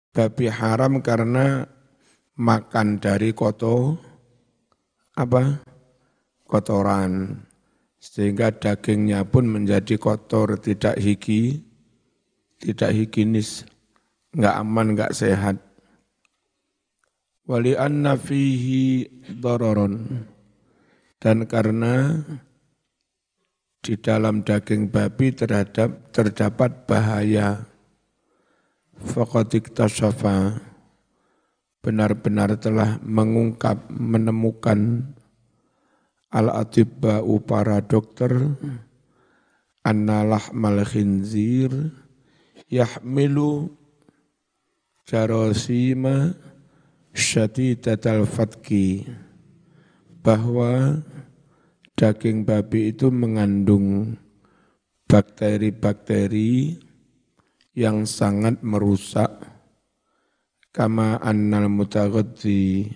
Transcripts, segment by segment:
Babi haram karena makan dari kotoran. Sehingga dagingnya pun menjadi kotor, tidak higienis, enggak aman, enggak sehat. Wali anna fihi dararon, dan karena di dalam daging babi terdapat bahaya. Faqad iktashafa, benar-benar telah menemukan al-atibba'u para dokter, anna lahmal khinzir yahmilu jarosima syadidatal fatki, bahwa daging babi itu mengandung bakteri-bakteri yang sangat merusak, kama annal mutaghadzi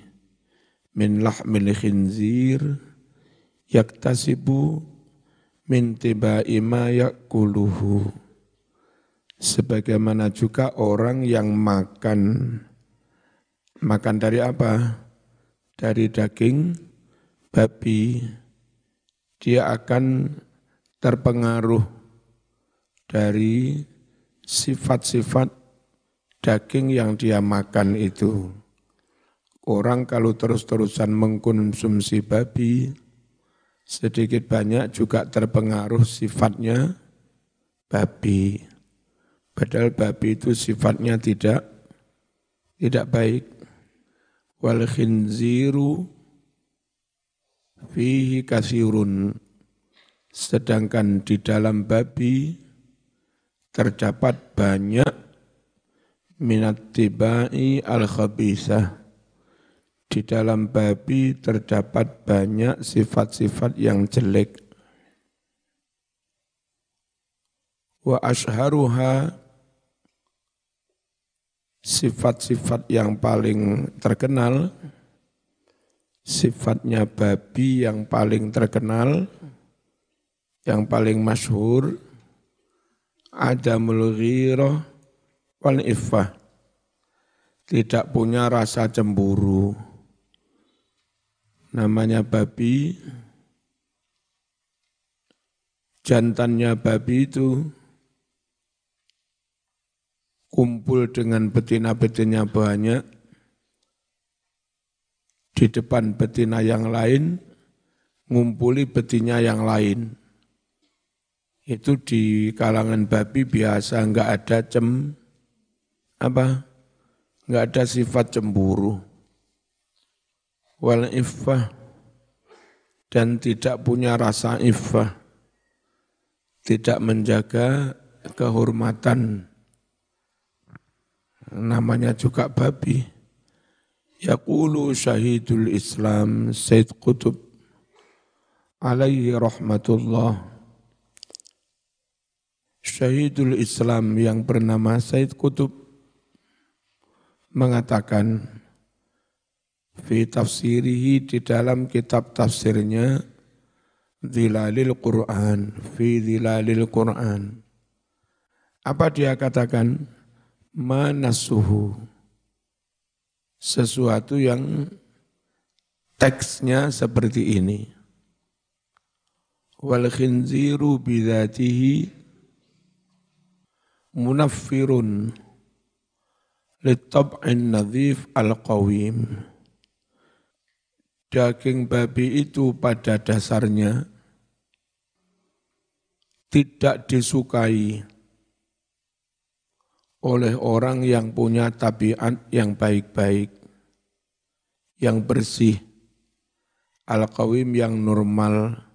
min lahmil khinzir yaktasibu min tibai ma yakuluhu, sebagaimana juga orang yang makan dari apa? Dari daging babi, dia akan terpengaruh dari sifat-sifat daging yang dia makan itu. Orang kalau terus-terusan mengkonsumsi babi, sedikit banyak juga terpengaruh sifatnya babi. Padahal babi itu sifatnya tidak baik. Wal khinziru fihi kasirun, sedangkan di dalam babi terdapat banyak minat tibai al-khabisah, di dalam babi terdapat banyak sifat-sifat yang jelek. Wa ashharuha, sifat-sifat yang paling terkenal, sifatnya babi yang paling terkenal, yang paling masyhur, adamul ghirah wal iffah, tidak punya rasa cemburu. Namanya babi, jantannya babi itu kumpul dengan betina-betina banyak, di depan betina yang lain, ngumpuli betina yang lain. Itu di kalangan babi biasa, enggak ada enggak ada sifat cemburu. Wal iffah, dan tidak punya rasa iffah, tidak menjaga kehormatan. Namanya juga babi. Yaqulu syahidul Islam Said Qutb alaihi rahmatullah. Syahidul Islam yang bernama Said Qutb mengatakan fi tafsirihi, di dalam kitab tafsirnya, Dhilalil Quran, fi Dhilalil Quran. Apa dia katakan? Manasuhu, sesuatu yang teksnya seperti ini. Wal khinziru bidzatihi munaffirun litab'in nadhif al-qawim. Daging babi itu pada dasarnya tidak disukai oleh orang yang punya tabiat yang baik-baik, yang bersih, al-qawim yang normal,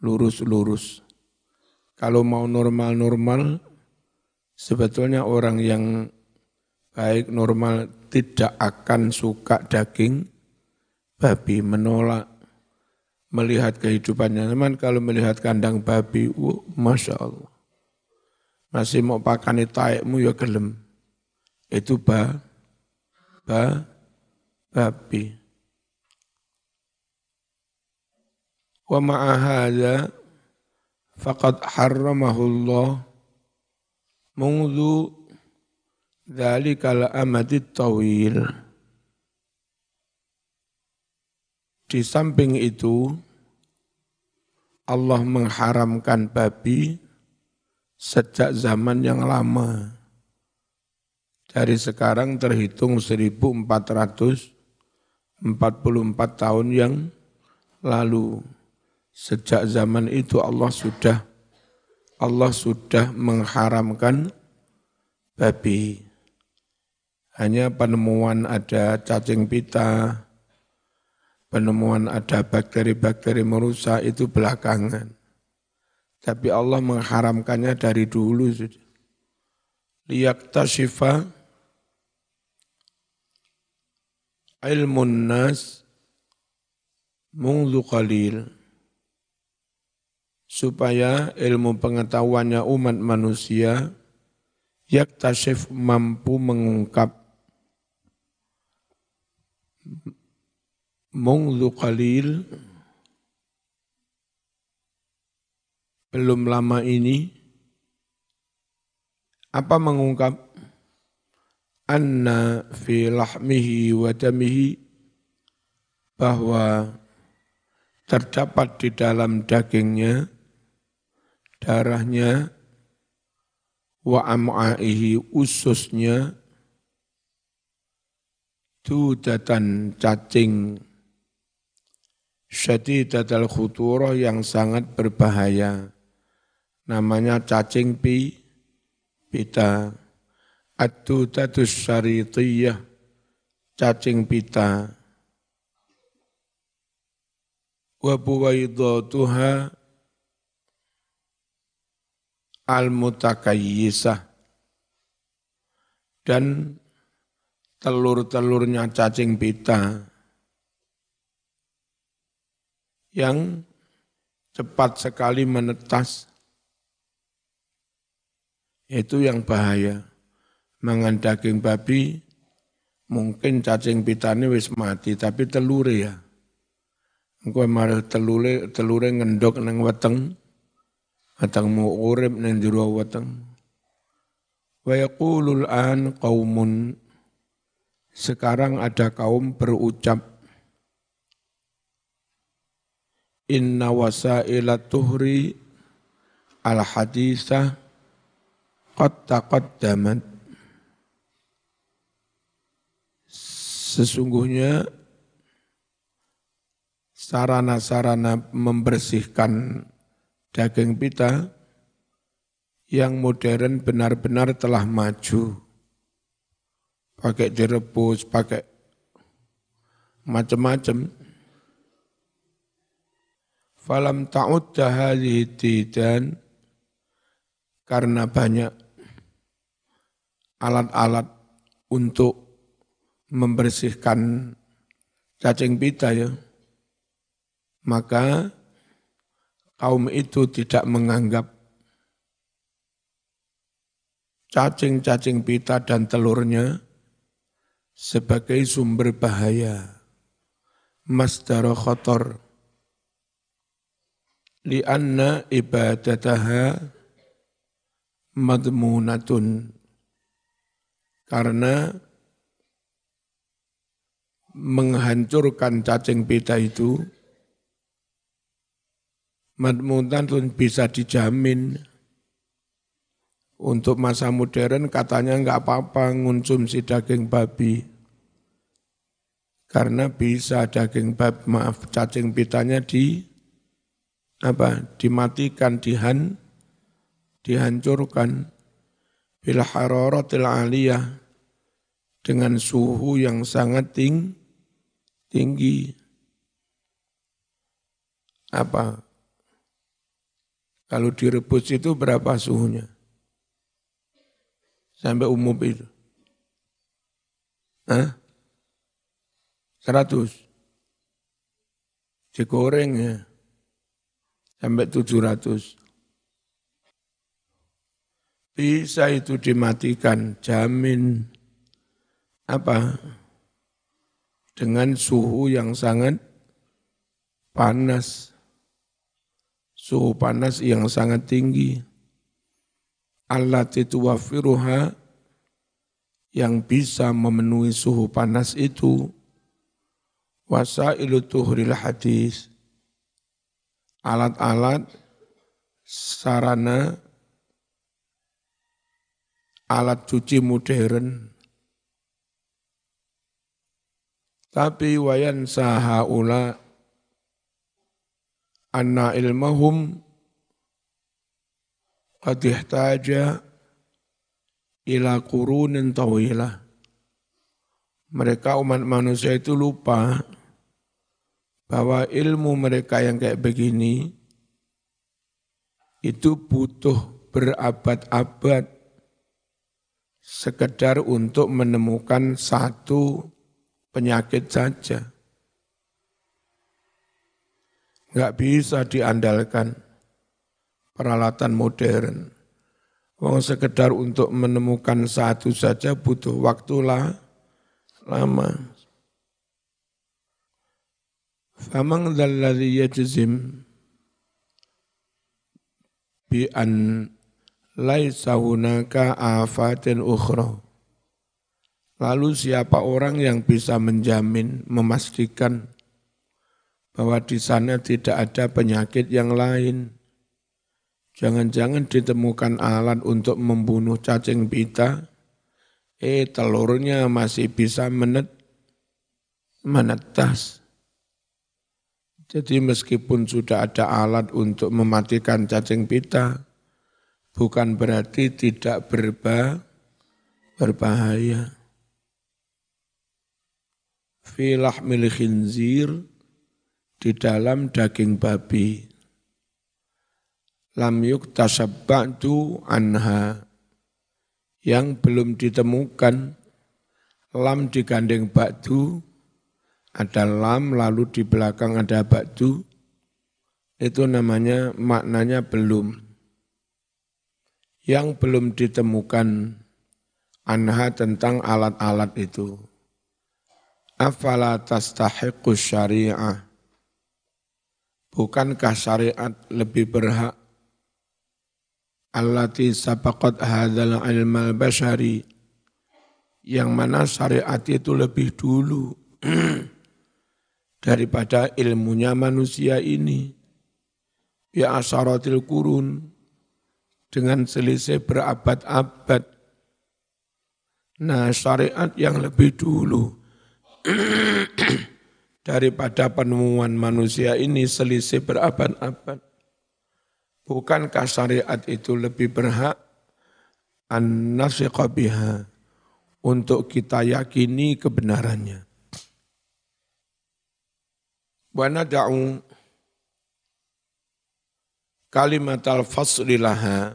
lurus-lurus. Kalau mau normal-normal, sebetulnya orang yang baik, normal, tidak akan suka daging babi, menolak melihat kehidupannya. Teman kalau melihat kandang babi, Masya Allah, masih mau pakani taekmu ya gelem. Itu babi. Wa ma'ahadha faqad harramahullah mundu Dzalikal amadit tawil. Di samping itu, Allah mengharamkan babi sejak zaman yang lama. Dari sekarang terhitung 1444 tahun yang lalu. Sejak zaman itu Allah sudah mengharamkan babi. Hanya penemuan ada cacing pita, penemuan ada bakteri-bakteri merusak itu belakangan. Tapi Allah mengharamkannya dari dulu sudah. Liyaktashifa ilmun nas mungdu qalil. Supaya ilmu pengetahuannya umat manusia yaktashif mampu mengungkap mungdu qalil belum lama ini. Apa mengungkap? Anna fi lahmihi wa damihi, bahwa terdapat di dalam dagingnya, darahnya, wa am'aihi, ususnya, tudatan, cacing, syadidatal khuturah, yang sangat berbahaya. Namanya cacing pita. Ad-dudatus syaritiyah, cacing pita. Wa buwaidatuha al-mutakayyisah, dan telur-telurnya cacing pita yang cepat sekali menetas, itu yang bahaya. Mangan daging babi, mungkin cacing pitane wis mati, tapi telure ya. Engko mareh telure ngendok nang weteng, wetengmu urip nang jero weteng. Wa yaqulul an qaumun, sekarang ada kaum berucap, inna wasailat tuhri al hadisah qad taqaddamat. Sesungguhnya sarana-sarana membersihkan daging pita yang modern benar-benar telah maju. Pakai direbus, pakai macam-macam. Falam ta'udda hadhihi tidan, karena banyak alat-alat untuk membersihkan cacing pita ya, maka kaum itu tidak menganggap cacing-cacing pita dan telurnya sebagai sumber bahaya, masdar khotor, li'anna ibadataha madmunatun, karena menghancurkan cacing pita itu madmunatun, bisa dijamin. Untuk masa modern katanya enggak apa-apa ngonsumsi daging babi, karena bisa daging babi, cacing pitanya dimatikan, dihancurkan bil hararatil aliyah, dengan suhu yang sangat tinggi. Kalau direbus itu berapa suhunya? Sampai umum itu. 100. Digoreng ya. Sampai 700. Bisa itu dimatikan, jamin. Dengan suhu yang sangat panas. Suhu panas yang sangat tinggi. Allati tuwaffiruha, yang bisa memenuhi suhu panas itu wasailu tuhril hadis, alat-alat sarana alat cuci modern. Tapi wayan sahaula anna ilmahum qad ihtaja ila qurunin tawilah. Mereka umat manusia itu lupa bahwa ilmu mereka yang kayak begini itu butuh berabad-abad sekedar untuk menemukan satu penyakit saja. Enggak bisa diandalkan peralatan modern. Wong sekedar untuk menemukan satu saja butuh waktu lama. Faman dzalladzi yajzim bi an laisa hunaka afatin ukhra. Lalu siapa orang yang bisa menjamin, memastikan bahwa di sana tidak ada penyakit yang lain? Jangan-jangan ditemukan alat untuk membunuh cacing pita, telurnya masih bisa menetas. Jadi meskipun sudah ada alat untuk mematikan cacing pita, bukan berarti tidak berbahaya. Fi lahmil khinzir, di dalam daging babi. Lam yuktasab ba'du anha, yang belum ditemukan. Lam digandeng ba'du, ada lam lalu di belakang ada ba'du, itu namanya maknanya belum. Yang belum ditemukan anha tentang alat-alat itu. Afala tastahiqus syari'ah, bukankah syariat lebih berhak allati sabaqat hadzal ilmal basyari, yang mana syariat itu lebih dulu daripada ilmunya manusia ini, bi asyaratil qurun, dengan selisih berabad-abad. Nah, syariat yang lebih dulu daripada penemuan manusia ini selisih berabad-abad. Bukankah syariat itu lebih berhak an-nasiqa biha, untuk kita yakini kebenarannya. Wa nada'u kalimatal fasli laha,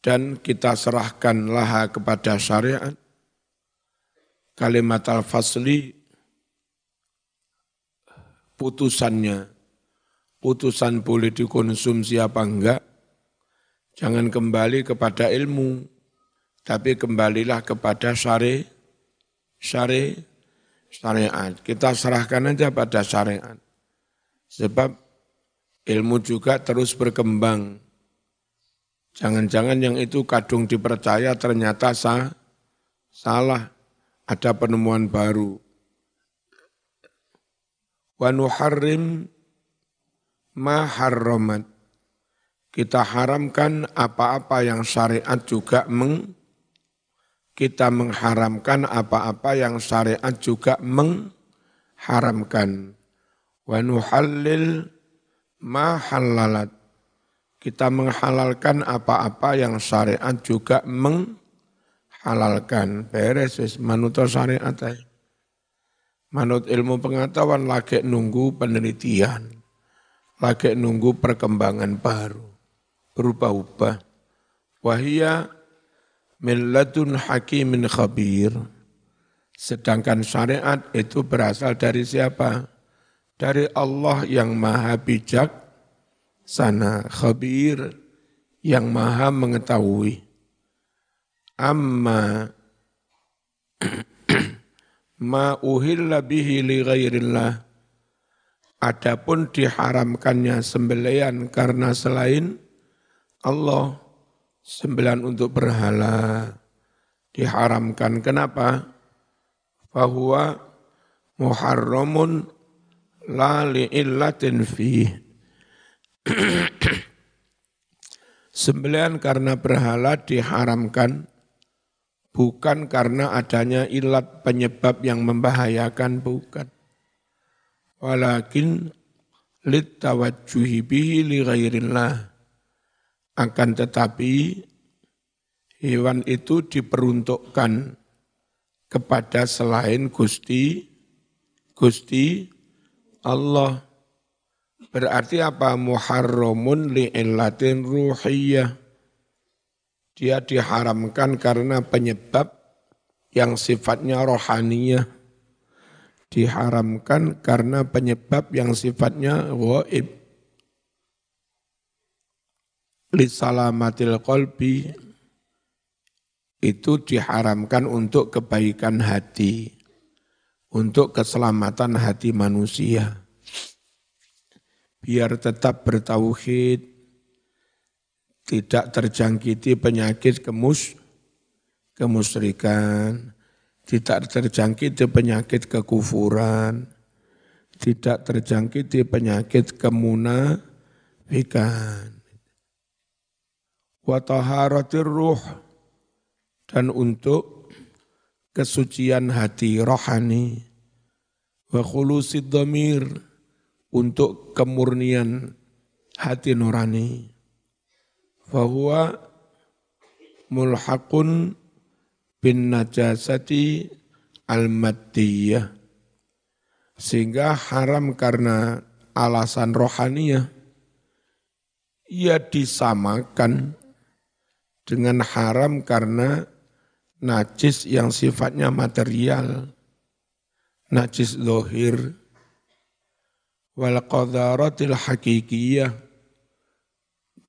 dan kita serahkan laha kepada syariat kalimatal fasli, putusannya. Putusan boleh dikonsumsi apa enggak, jangan kembali kepada ilmu, tapi kembalilah kepada syariat. Kita serahkan aja pada syariat. Sebab ilmu juga terus berkembang. Jangan-jangan yang itu kadung dipercaya ternyata salah. Ada penemuan baru. Wa nuharrim ma harramat, kita haramkan apa-apa yang syariat juga kita mengharamkan apa-apa yang syariat juga mengharamkan. Wa nuhallil ma halalat, kita menghalalkan apa-apa yang syariat juga menghalalkan. Beres wis manut syariat ae. Manut ilmu pengetahuan lagi nunggu penelitian, lagi nunggu perkembangan baru, berubah-ubah. Wahia min ladun hakimin khabir. Sedangkan syariat itu berasal dari siapa? Dari Allah yang maha bijak sana, khabir, yang maha mengetahui. Amma ma uhilla bihi li ghairillah, adapun diharamkannya sembelian karena selain Allah, Sembelihan untuk berhala diharamkan. Kenapa? Fahuwa muharramun la li'illatin fih. Sembelihan karena berhala diharamkan bukan karena adanya ilat penyebab yang membahayakan, bukan. Walakin littawajjuhi bihi li ghairillah. Akan tetapi hewan itu diperuntukkan kepada selain Gusti Allah. Berarti apa? Muharramun li'illatin ruhiyah. Dia diharamkan karena penyebab yang sifatnya rohaniyah. Diharamkan karena penyebab yang sifatnya ghaib. Lisalamatil qalbi, itu diharamkan untuk kebaikan hati, untuk keselamatan hati manusia. Biar tetap bertauhid, tidak terjangkiti penyakit kemusyrikan, tidak terjangkiti penyakit kekufuran, tidak terjangkiti penyakit kemunafikan. Wa taharatir ruh, dan untuk kesucian hati rohani. Wa khulusid dhamir, untuk kemurnian hati nurani. Fahuwa mulhaqun bin najasati al-maddiyah. Sehingga haram karena alasan rohaniyah, ia disamakan dengan haram karena najis yang sifatnya material, najis zahir. Wal qadharatil hakikiyah,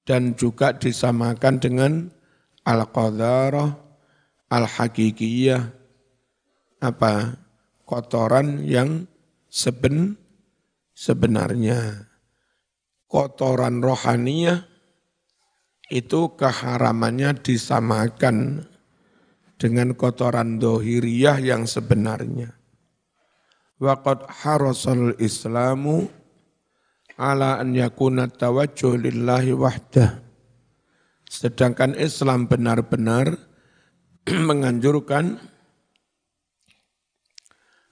dan juga disamakan dengan al-qadharah al-hakikiyah, apa? Kotoran yang sebenarnya. Kotoran rohaniyah itu keharamannya disamakan dengan kotoran dohiriyah yang sebenarnya. Waqad harasal islamu ala an yakuna tawajjuh lillahi wahdah. Sedangkan Islam benar-benar menganjurkan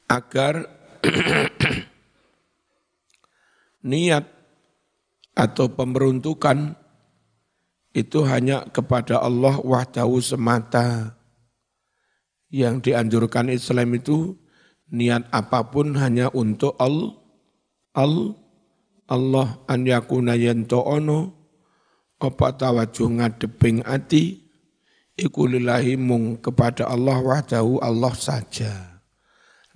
agar niat atau pemberuntukan itu hanya kepada Allah wahdahu semata. Yang dianjurkan Islam itu niat apapun hanya untuk Allah an yakuna yanto'ono, apa tawajuh ngadeping ati iku lillahi mung kepada Allah wahdahu, Allah saja.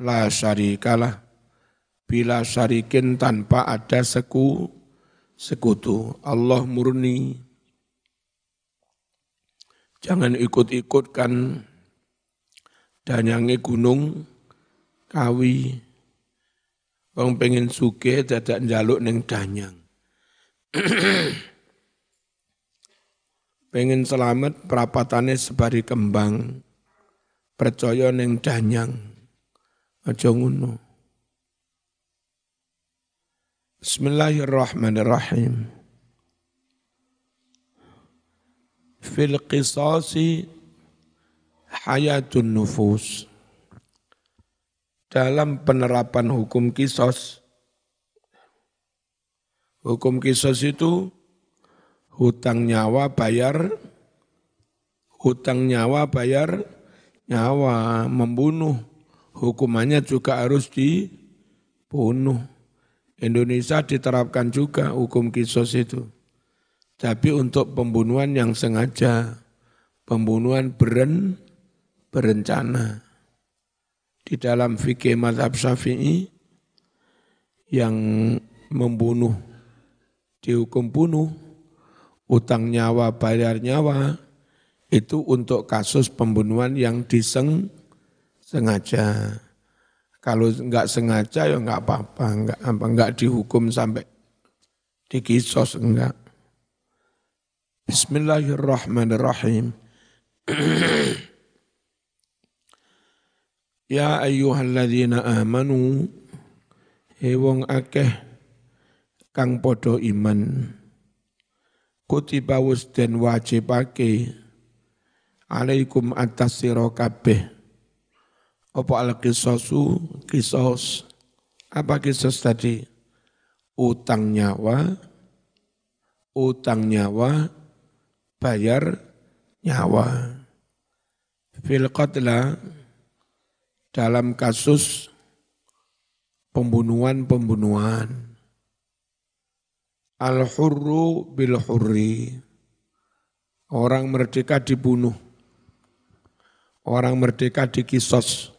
La syarikalah, bila syarikin tanpa ada sekutu. Allah murni. Jangan ikut-ikutkan danyange gunung kawi. Wong pengen sugih dadak njaluk ning danyang. Pengen selamat perapatane sebari kembang. Percaya ning danyang. Aja ngono. Bismillahirrahmanirrahim. Fil qisasi hayatun nufus. Dalam penerapan hukum kisos itu hutang nyawa bayar nyawa, membunuh hukumannya juga harus dibunuh. Indonesia diterapkan juga hukum kisos itu. Tapi untuk pembunuhan yang sengaja, pembunuhan berencana. Di dalam fikih mazhab Syafi'i, yang membunuh dihukum bunuh, utang nyawa bayar nyawa, itu untuk kasus pembunuhan yang disengaja. Kalau enggak sengaja ya enggak apa-apa, enggak dihukum sampai dikisos, enggak. Bismillahirrahmanirrahim. Ya ayyuhalladzina amanu, he wong akeh kang padha iman, kutiba wis den wajibake alaikum atas sira kabeh apa al-qisasu, qisas. Apa qisas tadi? Utang nyawa, bayar nyawa. Fil qatla, dalam kasus pembunuhan. Al-hurru bil hurri, orang merdeka dibunuh, orang merdeka dikisos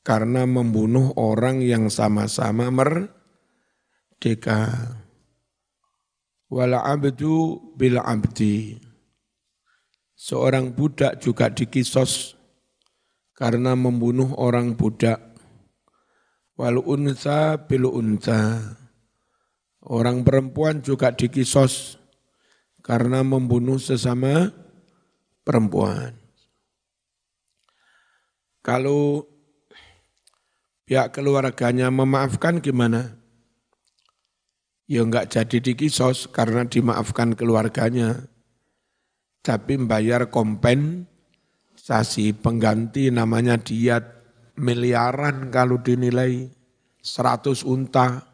karena membunuh orang yang sama-sama merdeka. Wal abdu bil abdi, seorang budak juga dikisos karena membunuh orang budak. Wal unsa bil unsa, orang perempuan juga dikisos karena membunuh sesama perempuan. Kalau pihak keluarganya memaafkan gimana? Ya enggak jadi dikisos karena dimaafkan keluarganya, tapi membayar kompensasi pengganti, namanya diat, miliaran kalau dinilai 100 unta.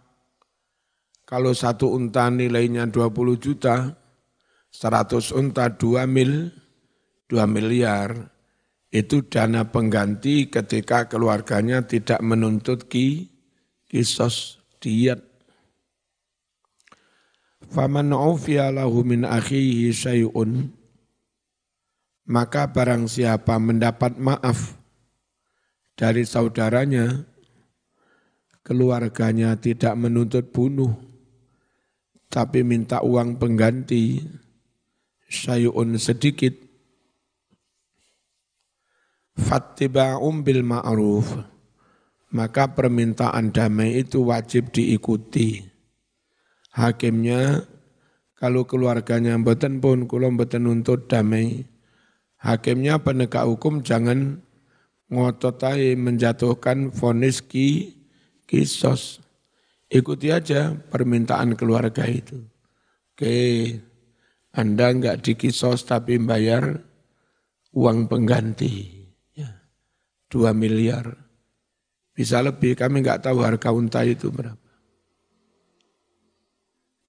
Kalau 1 unta nilainya 20 juta, 100 unta 2 miliar. Itu dana pengganti ketika keluarganya tidak menuntut kisos diat. Faman ufiya lahu min akhihi syai'un, maka barang siapa mendapat maaf dari saudaranya, keluarganya tidak menuntut bunuh, tapi minta uang pengganti, syai'un sedikit, fattiba'um bil ma'ruf, maka permintaan damai itu wajib diikuti. Hakimnya, kalau keluarganya mboten pun, kula mboten nuntut damai, hakimnya penegak hukum jangan ngotot ae menjatuhkan vonis kisos. Ikuti aja permintaan keluarga itu. Oke, Anda enggak dikisos tapi bayar uang pengganti. 2 miliar. Bisa lebih, kami enggak tahu harga unta itu berapa.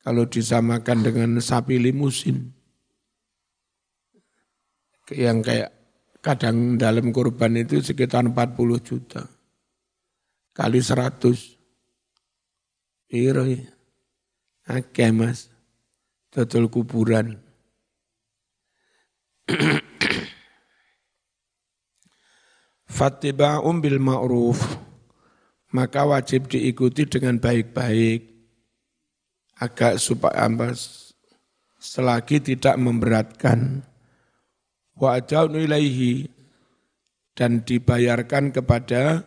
Kalau disamakan dengan sapi limusin, yang kayak kadang dalam kurban itu sekitar 40 juta. Kali 100. Piro ya? Akeh mas. Total kuburan. Fattiba'um bil ma'ruf, maka wajib diikuti dengan baik-baik. Agak supaya selagi tidak memberatkan. Wa adaun ilaihi, dan dibayarkan kepada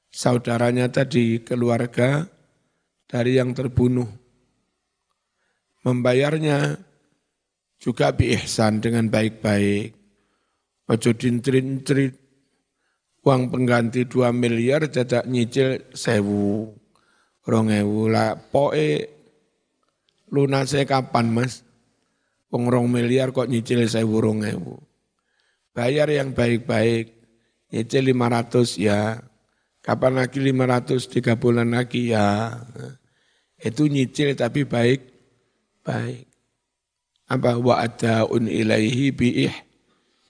saudaranya tadi, keluarga dari yang terbunuh. Membayarnya juga biihsan, dengan baik-baik. Ojo dintrit-intrit, uang pengganti 2 miliar dadak nyicil 1.000, 2.000 lah. Poe lunasnya kapan mas? Wong 2 miliar kok nyicil 1.000, 2.000. Bayar yang baik-baik, nyicil 500 ya. Kapan lagi 500? 3 bulan lagi ya. Itu nyicil tapi baik-baik. Apa? Wa adaun ilaihi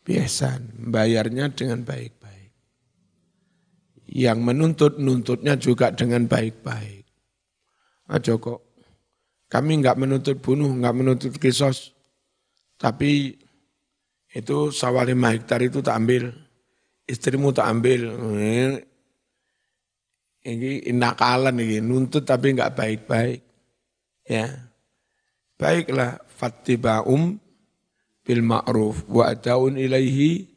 biihsan. Bayarnya dengan baik-baik. Yang nuntutnya juga dengan baik-baik. Aja kok kami enggak menuntut bunuh, enggak menuntut kisos, tapi itu sawah 5 hektar itu tak ambil, istrimu tak ambil. Ini nakalan ini, nuntut tapi enggak baik-baik. Ya, baiklah, fattiba'um bil ma'ruf wa adaun ilaihi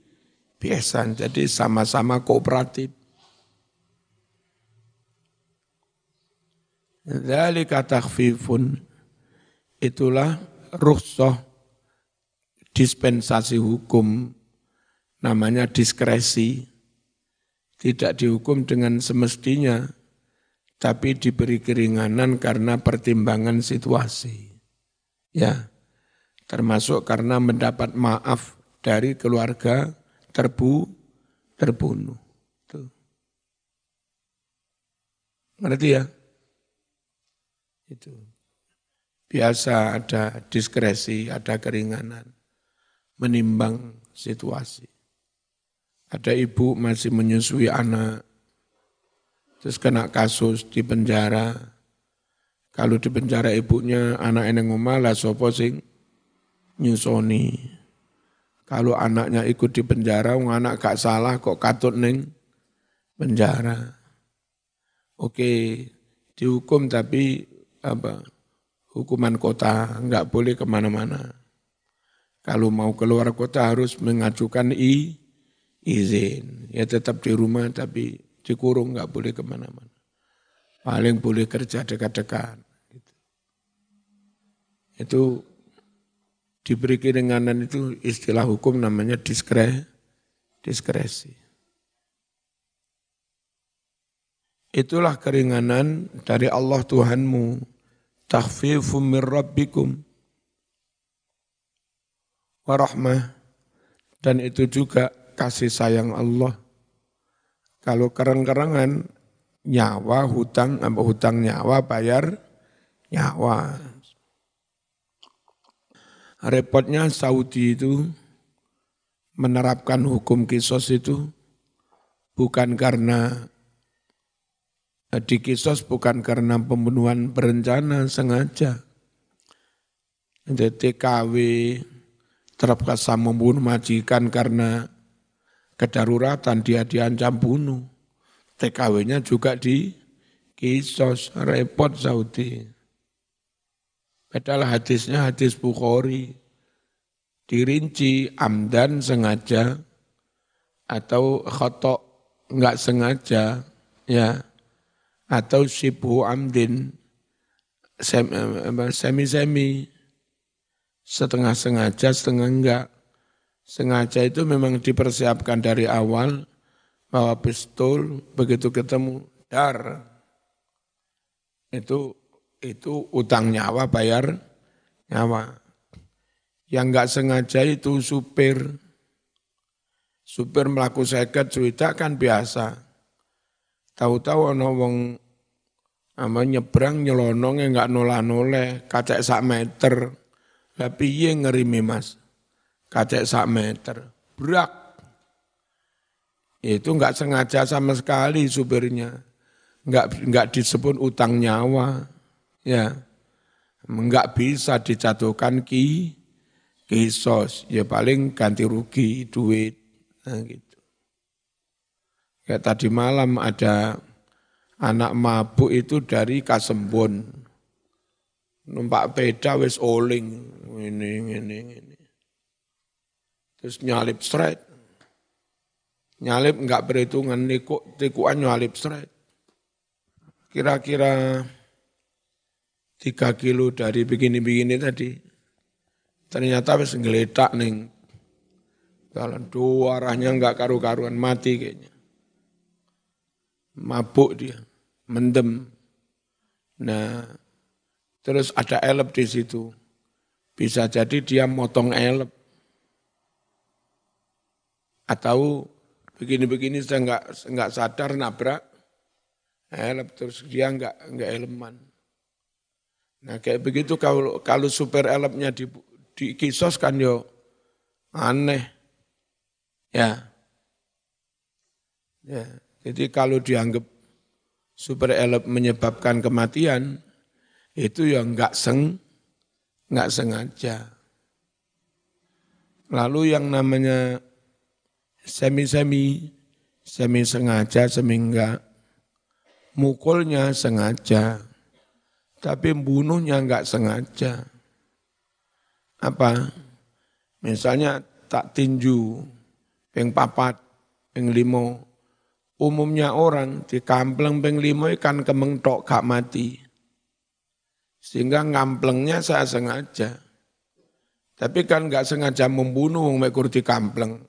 biihsan. Jadi sama-sama kooperatif. Dzalika takhfifun, itulah rukhsah dispensasi hukum, namanya diskresi. Tidak dihukum dengan semestinya, tapi diberi keringanan karena pertimbangan situasi. Ya, termasuk karena mendapat maaf dari keluarga terbunuh. Tuh. Ngerti ya? Itu. Biasa ada diskresi, ada keringanan, menimbang situasi. Ada ibu masih menyusui anak, terus kena kasus di penjara. Kalau di penjara ibunya, anak eneng omah lah sapa sing nyusoni. Kalau anaknya ikut di penjara, anak gak salah kok katut ning penjara. Oke, dihukum tapi hukuman kota, enggak boleh kemana-mana. Kalau mau keluar kota harus mengajukan izin. Ya tetap di rumah tapi dikurung, enggak boleh kemana-mana. Paling boleh kerja dekat-dekat. Gitu. Itu diberi keringanan itu istilah hukum namanya diskresi. Itulah keringanan dari Allah Tuhanmu. Takhfifum min rabbikum wa rahmah. Dan itu juga kasih sayang Allah. Kalau kereng-kerengan, nyawa, hutang nyawa, bayar nyawa. Repotnya Saudi itu menerapkan hukum kisos itu bukan karena dikisos bukan karena pembunuhan berencana sengaja. Jadi TKW terpaksa membunuh majikan karena kedaruratan, dia diancam bunuh. TKW-nya juga dikisos, repot Saudi. Padahal hadisnya hadis Bukhari, dirinci amdan sengaja atau khotok enggak sengaja, ya, atau sibhu amdin semi-semi, setengah sengaja, setengah enggak. Sengaja itu memang dipersiapkan dari awal, bawa pistol, begitu ketemu, dar. Itu utang nyawa, bayar nyawa. Yang enggak sengaja itu supir. Supir melaku seket, suita kan biasa. Tahu-tahu ana wong nyebrang nyelonong enggak noleh-noleh, kacek 1 meter. Lah piye ngerimi Mas? Kacek 1 meter. Brak. Itu enggak sengaja sama sekali supirnya. Enggak disebut utang nyawa. Ya. Enggak bisa dijatuhkan kisos. Ya paling ganti rugi duit. Nah gitu. Kayak tadi malam ada anak mabuk itu dari Kasembon. Numpak peda wis oling. Ini. Terus nyalip straight. Nyalip enggak perhitungan, tikuan nyalip straight. Kira-kira 3 kilo dari begini-begini tadi. Ternyata wis ngeletak ning jalan, arahnya enggak karu-karuan, mati kayaknya. Mabuk dia, mendem. Nah, terus ada elep di situ. Bisa jadi dia motong elep. Atau begini-begini saya enggak sadar nabrak elep, terus dia enggak eleman. Nah kayak begitu kalau super elepnya dikisos kan yo aneh. Ya. Jadi kalau dianggap super elep menyebabkan kematian, itu ya enggak sengaja. Lalu yang namanya semi sengaja, semi enggak, mukulnya sengaja, tapi bunuhnya enggak sengaja. Apa? Misalnya tak tinju, ping 4, ping 5. Umumnya orang di kampleng ping 5 kan kementok gak mati. Sehingga ngamplengnya saya sengaja. Tapi kan nggak sengaja membunuh wong mek kurdi kampleng.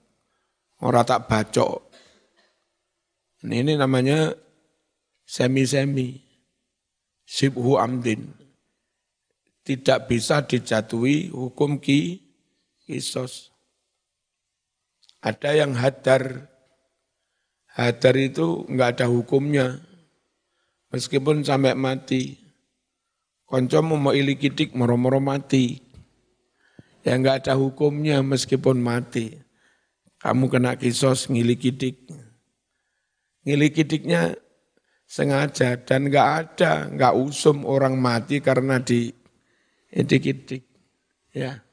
Ora tak bacok. Ini namanya semi-semi. Sibhu amdin. Tidak bisa dijatuhi hukum kisos. Ada yang hadar. Hadar itu enggak ada hukumnya. Meskipun sampai mati. Koncomu mau ilikidik moro-moro mati. Ya enggak ada hukumnya meskipun mati. Kamu kena kisos ngilikidik. Ngilikidiknya sengaja dan enggak usum orang mati karena diidik-idik. Ya.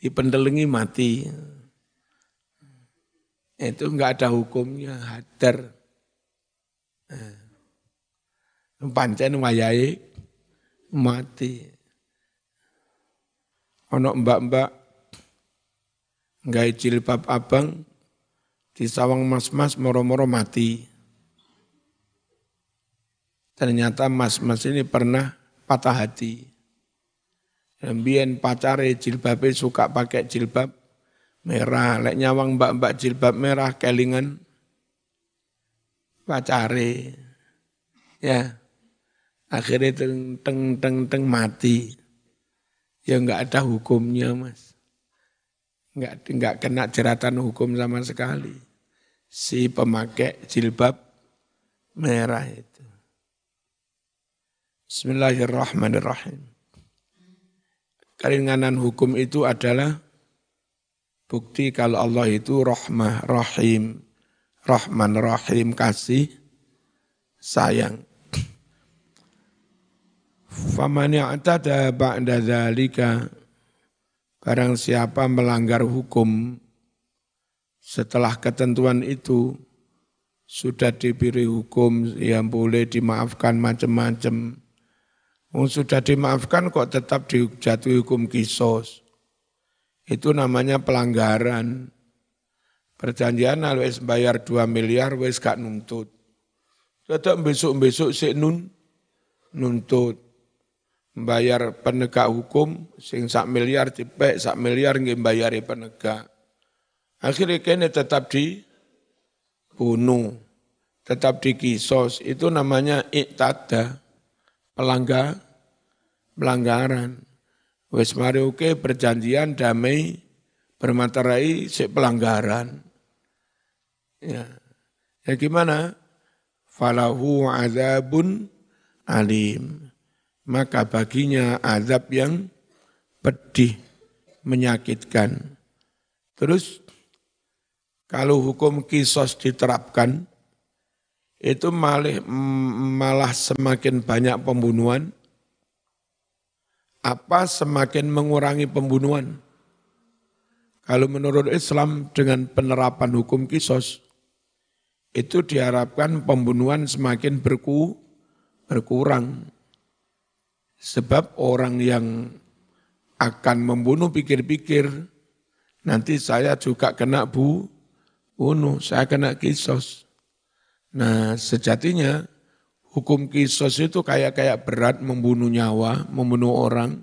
Dipendelengi mati. Itu enggak ada hukumnya, hadar. Pancen wayahe mati. Ono mbak-mbak nggawe jilbab abang disawang mas-mas moro-moro mati. Ternyata mas-mas ini pernah patah hati. Mbien pacare jilbabe suka pakai jilbab merah, lek nyawang mbak-mbak jilbab merah kelingan pacare. Ya. Akhirnya teng mati. Ya enggak ada hukumnya, Mas. Enggak kena jeratan hukum sama sekali. Si pemakai jilbab merah itu. Bismillahirrahmanirrahim. Keringanan hukum itu adalah bukti kalau Allah itu rahmah, rahim, rahman, rahim, kasih, sayang. Faman i'tada ba'da dzalika, barang siapa melanggar hukum setelah ketentuan itu, sudah diberi hukum yang boleh dimaafkan macam-macam. Sudah dimaafkan kok tetap dijatuhi hukum kisos. Itu namanya pelanggaran. Perjanjian wis bayar 2 miliar wis gak nuntut. Tetap besok-besok sik nuntut. Bayar penegak hukum sing 1 miliar dipek 1 miliar nggih bayari penegak. Akhirnya kene tetap dibunuh, tetap dikisos. Itu namanya iktada, pelanggaran. Wis mari oke perjanjian damai bermaterai sik pelanggaran. Ya gimana? Falahu azabun alim. Maka baginya azab yang pedih, menyakitkan. Terus kalau hukum kisos diterapkan, itu malah semakin banyak pembunuhan, apa semakin mengurangi pembunuhan. Kalau menurut Islam dengan penerapan hukum kisos, itu diharapkan pembunuhan semakin berkurang. Sebab orang yang akan membunuh pikir-pikir, nanti saya juga kena bunuh, saya kena kisos. Nah sejatinya hukum kisos itu kayak berat membunuh nyawa, membunuh orang.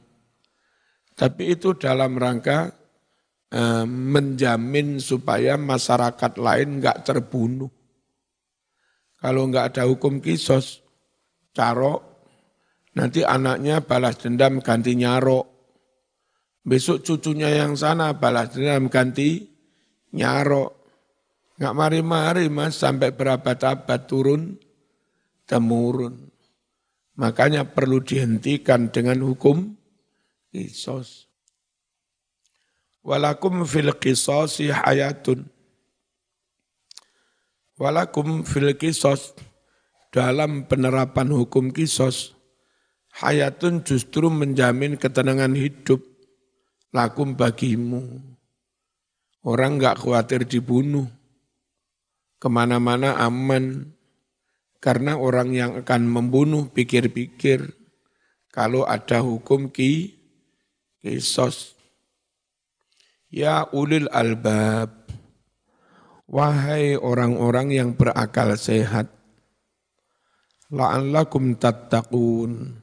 Tapi itu dalam rangka menjamin supaya masyarakat lain enggak terbunuh. Kalau enggak ada hukum kisos, carok, nanti anaknya balas dendam ganti nyarok. Besok cucunya yang sana balas dendam ganti nyarok. Nggak mari-mari Mas, sampai berabad-abad temurun. Makanya perlu dihentikan dengan hukum kisos. Walakum fil qisasi hayatun. Walakum fil kisos, dalam penerapan hukum kisos, hayatun justru menjamin ketenangan hidup lakum bagimu. Orang enggak khawatir dibunuh, kemana-mana aman. Karena orang yang akan membunuh pikir-pikir kalau ada hukum kisos. Ya ulil albab, wahai orang-orang yang berakal sehat, la'allakum tattaqun,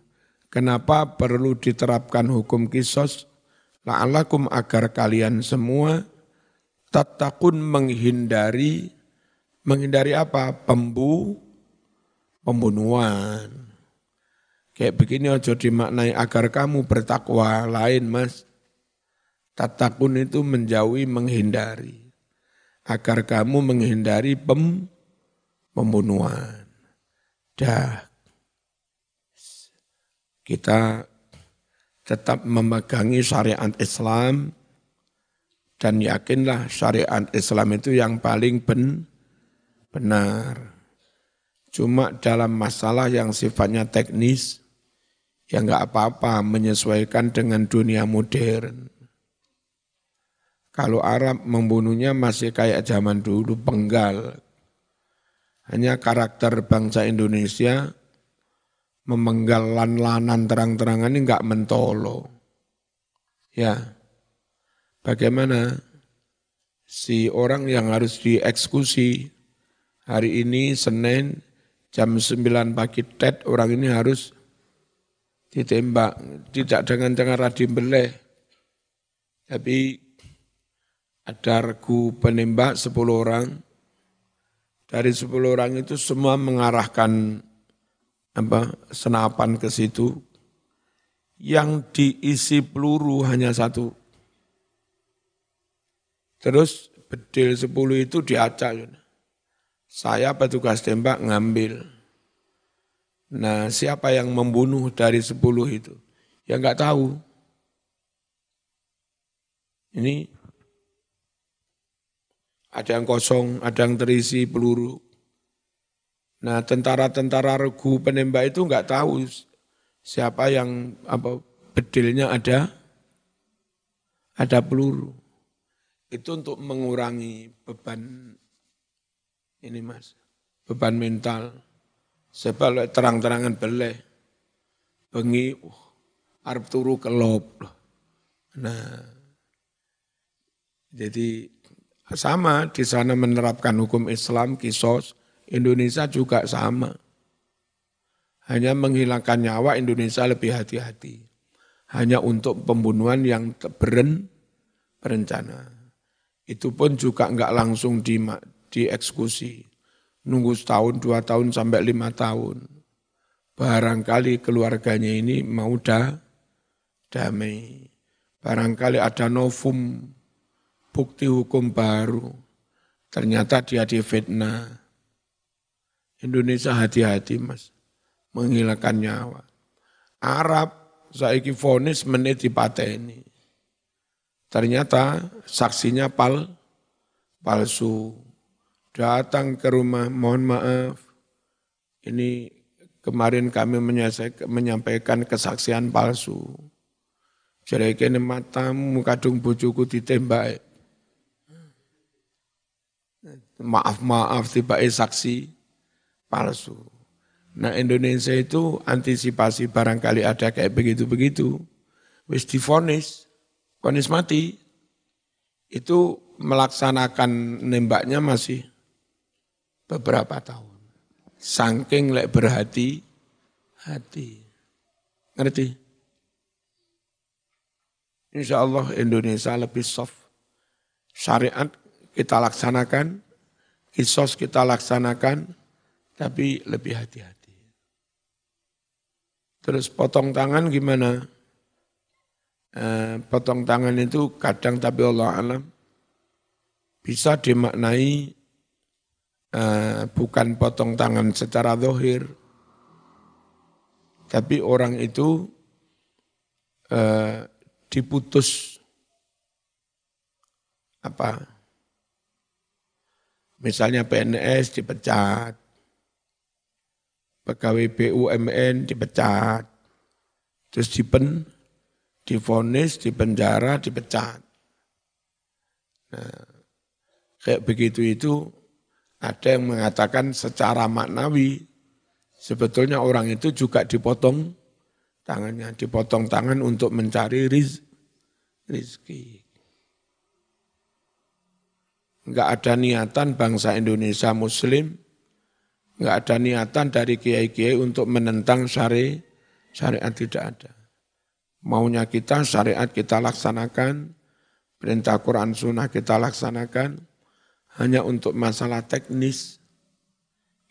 Kenapa perlu diterapkan hukum kisos? La'alakum agar kalian semua tatakun menghindari apa? Pembunuhan. Kayak begini aja dimaknai agar kamu bertakwa, lain mas. Tatakun itu menjauhi, menghindari. Agar kamu menghindari pembunuhan. Kita tetap memegangi syariat Islam dan yakinlah syariat Islam itu yang paling benar. Cuma dalam masalah yang sifatnya teknis, ya enggak apa-apa menyesuaikan dengan dunia modern. Kalau Arab membunuhnya masih kayak zaman dulu, penggal. Hanya karakter bangsa Indonesia memenggal lan-lanan terang-terangan ini enggak mentolo. Ya, bagaimana si orang yang harus dieksekusi hari ini Senin jam 9 pagi orang ini harus ditembak, tidak dengan cara dibeleh. Tapi ada regu penembak 10 orang, dari 10 orang itu semua mengarahkan senapan ke situ, yang diisi peluru hanya 1. Terus bedil 10 itu diacak. Saya petugas tembak ngambil. Nah, siapa yang membunuh dari 10 itu? Ya enggak tahu. Ini ada yang kosong, ada yang terisi peluru. Nah, tentara-tentara regu penembak itu enggak tahu siapa yang bedilnya ada peluru. Itu untuk mengurangi beban ini mas, beban mental. Sebab terang-terangan beleh, bengi, arep turu kelop. Nah, jadi sama di sana menerapkan hukum Islam, kisos, Indonesia juga sama. Hanya menghilangkan nyawa Indonesia lebih hati-hati. Hanya untuk pembunuhan yang berencana. Itu pun juga enggak langsung dieksekusi. Nunggu setahun, 2 tahun, sampai 5 tahun. Barangkali keluarganya ini mau damai. Barangkali ada novum, bukti hukum baru. Ternyata dia difitnah. Indonesia hati-hati mas, menghilangkan nyawa. Arab saiki vonis menit dipateni. Ternyata saksinya palsu. Datang ke rumah, mohon maaf, ini kemarin kami menyampaikan kesaksian palsu. Jadi kene matamu kadung bojoku ditembak. Maaf tiba saksi palsu. Nah Indonesia itu antisipasi barangkali ada kayak begitu-begitu. Wis divonis, vonis mati. Itu melaksanakan nembaknya masih beberapa tahun. Saking berhati-hati. Ngerti? Insya Allah Indonesia lebih soft. Syariat kita laksanakan, kisos kita laksanakan, tapi lebih hati-hati. Terus potong tangan gimana? Potong tangan itu kadang tapi Allah alam bisa dimaknai bukan potong tangan secara zahir, tapi orang itu diputus misalnya PNS dipecat, pegawai BUMN dipecat, terus divonis, dipenjara, dipecat. Nah, kayak begitu itu ada yang mengatakan secara maknawi sebetulnya orang itu juga dipotong tangannya, dipotong tangan untuk mencari rizki. Enggak ada niatan bangsa Indonesia Muslim, enggak ada niatan dari kiai-kiai untuk menentang Syariat tidak ada. Maunya kita, syariat kita laksanakan, perintah Quran Sunnah kita laksanakan, hanya untuk masalah teknis,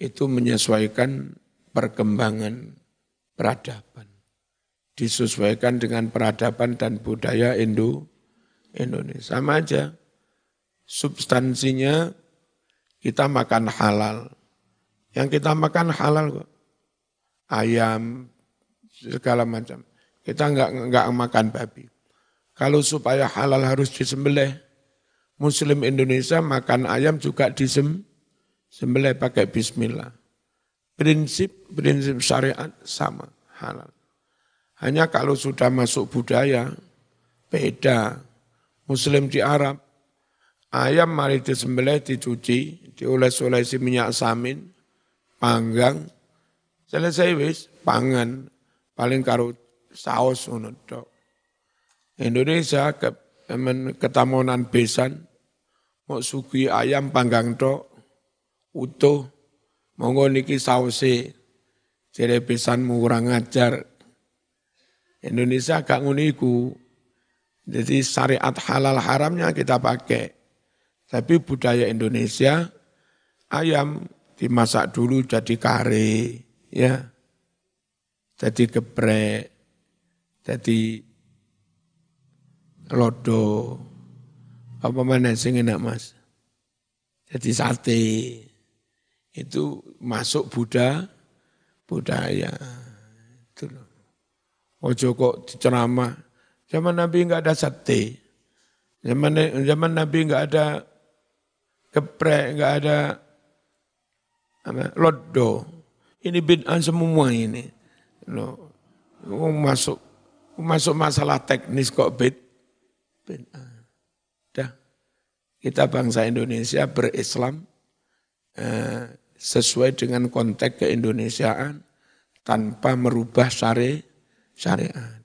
itu menyesuaikan perkembangan peradaban. Disesuaikan dengan peradaban dan budaya Indonesia. Sama aja, substansinya kita makan halal. Yang kita makan halal kok. Ayam, segala macam. Kita enggak makan babi. Kalau supaya halal harus disembelih, Muslim Indonesia makan ayam juga disembelih pakai bismillah. Prinsip syariat sama, halal. Hanya kalau sudah masuk budaya, beda. Muslim di Arab, ayam mari disembelih, dicuci, dioles-olesi minyak samin, panggang, selesai wis, pangan, paling karo saus ngono tok. Indonesia ketamonan besan, mau sugih ayam panggang tok, utuh, monggo niki sause, jere besanmu kurang ajar. Indonesia gak ngono iku. Jadi syariat halal haramnya kita pakai. Tapi budaya Indonesia, ayam dimasak dulu jadi kare, ya. Jadi geprek, jadi lodo, apa mana sing enak Mas? Jadi sate, itu masuk budaya. Itu loh. Ojo kok diceramah, zaman Nabi enggak ada sate, zaman Nabi enggak ada geprek, enggak ada lodo, ini bid'ah semua ini. Loh, masuk masalah teknis kok bid'ah. Dah, kita bangsa Indonesia berislam sesuai dengan konteks keindonesiaan tanpa merubah syariat.